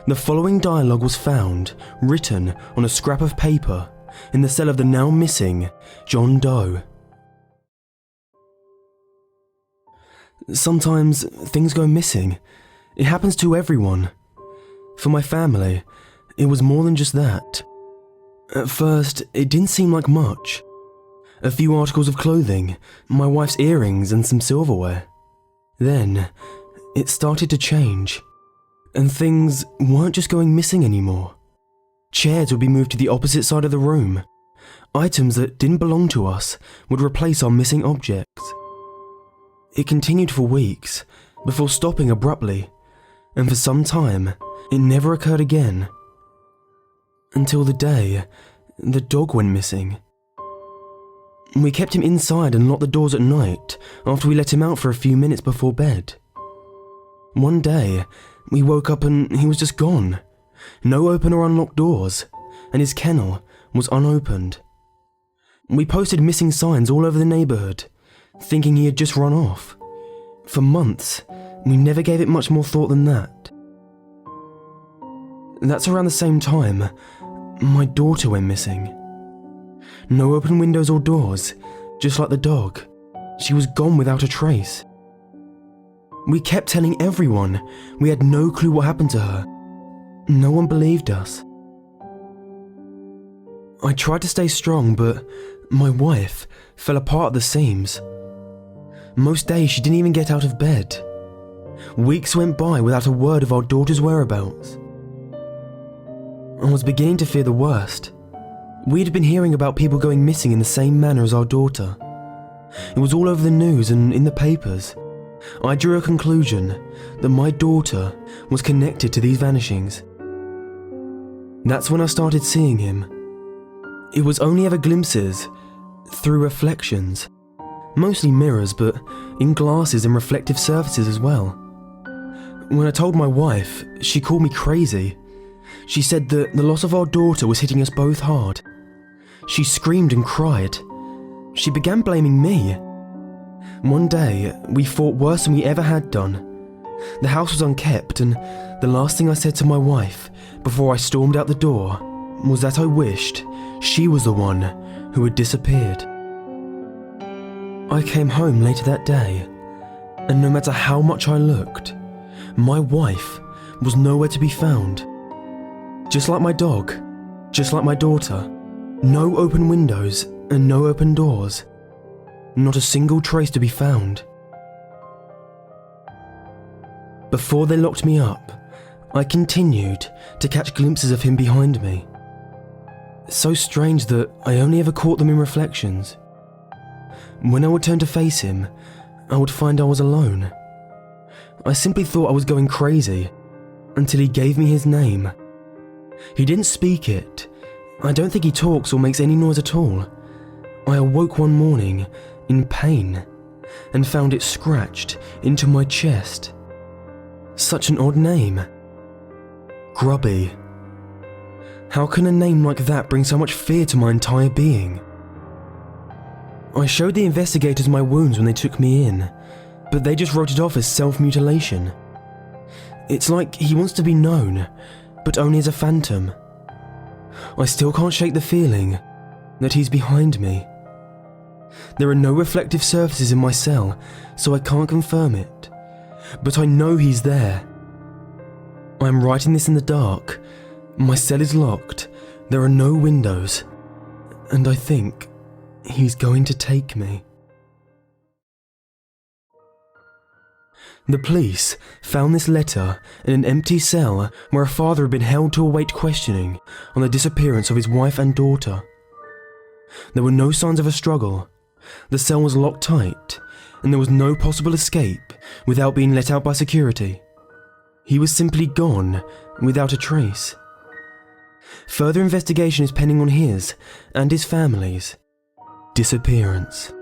The following dialogue was found, written on a scrap of paper, in the cell of the now missing John Doe. Sometimes things go missing. It happens to everyone. For my family, it was more than just that. At first, it didn't seem like much. A few articles of clothing, my wife's earrings and some silverware. Then, it started to change. And things weren't just going missing anymore. Chairs would be moved to the opposite side of the room. Items that didn't belong to us would replace our missing objects. It continued for weeks, before stopping abruptly, and for some time, it never occurred again. Until the day the dog went missing. We kept him inside and locked the doors at night after we let him out for a few minutes before bed. One day, we woke up and he was just gone. No open or unlocked doors, and his kennel was unopened. We posted missing signs all over the neighbourhood, thinking he had just run off. For months, we never gave it much more thought than that. That's around the same time my daughter went missing. No open windows or doors, just like the dog. She was gone without a trace. We kept telling everyone we had no clue what happened to her. No one believed us. I tried to stay strong, but my wife fell apart at the seams. Most days she didn't even get out of bed. Weeks went by without a word of our daughter's whereabouts. I was beginning to fear the worst. We'd been hearing about people going missing in the same manner as our daughter. It was all over the news and in the papers. I drew a conclusion that my daughter was connected to these vanishings. That's when I started seeing him. It was only ever glimpses, through reflections. Mostly mirrors, but in glasses and reflective surfaces as well. When I told my wife, she called me crazy. She said that the loss of our daughter was hitting us both hard. She screamed and cried. She began blaming me. One day, we fought worse than we ever had done. The house was unkept, and the last thing I said to my wife before I stormed out the door was that I wished she was the one who had disappeared. I came home later that day, and no matter how much I looked, my wife was nowhere to be found. Just like my dog, just like my daughter, no open windows and no open doors. Not a single trace to be found. Before they locked me up, I continued to catch glimpses of him behind me. So strange that I only ever caught them in reflections. When I would turn to face him, I would find I was alone. I simply thought I was going crazy, until he gave me his name. He didn't speak it. I don't think he talks or makes any noise at all. I awoke one morning in pain and found it scratched into my chest. Such an odd name. Grubby. How can a name like that bring so much fear to my entire being? I showed the investigators my wounds when they took me in, but they just wrote it off as self-mutilation. It's like he wants to be known, but only as a phantom. I still can't shake the feeling that he's behind me. There are no reflective surfaces in my cell, so I can't confirm it, but I know he's there. I am writing this in the dark. My cell is locked, there are no windows, and I think he's going to take me. The police found this letter in an empty cell where a father had been held to await questioning on the disappearance of his wife and daughter. There were no signs of a struggle. The cell was locked tight, and there was no possible escape without being let out by security. He was simply gone without a trace. Further investigation is pending on his and his family's disappearance.